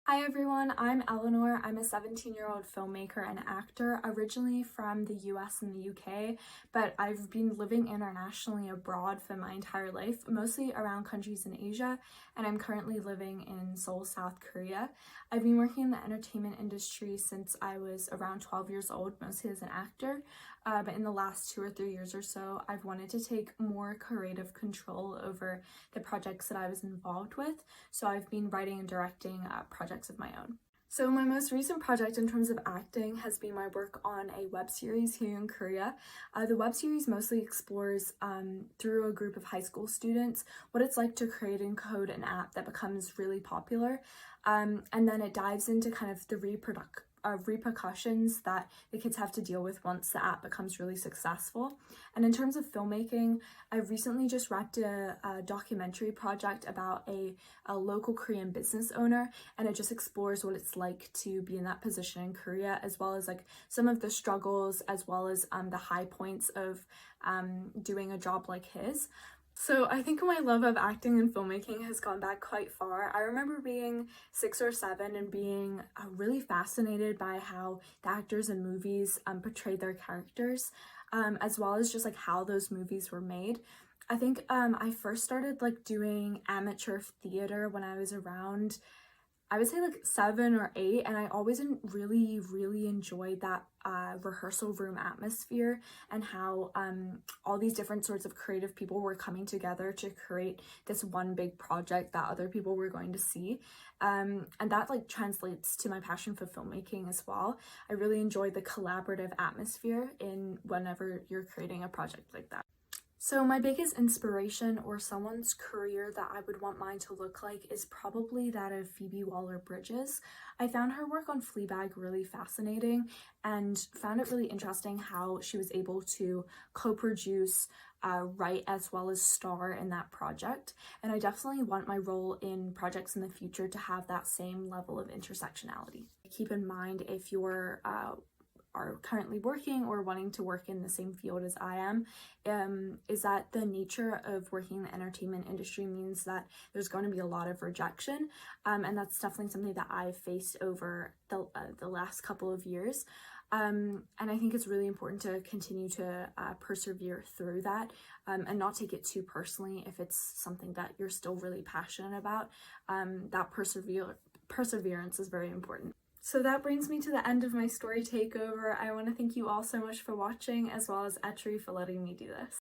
Hi everyone, I'm Eleanor. I'm a 17-year-old filmmaker and actor, originally from the US and the UK, but I've been living internationally abroad for my entire life, mostly around countries in Asia, and I'm currently living in Seoul, South Korea. I've been working in the entertainment industry since I was around 12 years old, mostly as an actor, but in the last 2 or 3 years or so, I've wanted to take more creative control over the projects that I was involved with, so I've been writing and directing projects of my own. So my most recent project in terms of acting has been my work on a web series here in Korea. The web series mostly explores through a group of high school students what it's like to create and code an app that becomes really popular, and then it dives into kind of the repercussions that the kids have to deal with once the app becomes really successful. And in terms of filmmaking, I recently just wrapped a documentary project about a local Korean business owner, and it just explores what it's like to be in that position in Korea, as well as like some of the struggles, as well as the high points of doing a job like his. So I think my love of acting and filmmaking has gone back quite far. I remember being 6 or 7 and being really fascinated by how the actors in movies portrayed their characters, as well as just like how those movies were made. I think I first started like doing amateur theater when I was around, I would say like 7 or 8, and I always really enjoyed that rehearsal room atmosphere and how all these different sorts of creative people were coming together to create this one big project that other people were going to see. And that like translates to my passion for filmmaking as well. I really enjoy the collaborative atmosphere in whenever you're creating a project like that. So my biggest inspiration or someone's career that I would want mine to look like is probably that of Phoebe Waller-Bridges. I found her work on Fleabag really fascinating and found it really interesting how she was able to co-produce, write, as well as star in that project. And I definitely want my role in projects in the future to have that same level of intersectionality. Keep in mind, if you're are currently working or wanting to work in the same field as I am, is that the nature of working in the entertainment industry means that there's going to be a lot of rejection, and that's definitely something that I've faced over the last couple of years. And I think it's really important to continue to persevere through that, and not take it too personally if it's something that you're still really passionate about. That perseverance is very important. So that brings me to the end of my story takeover. I want to thank you all so much for watching, as well as Être for letting me do this.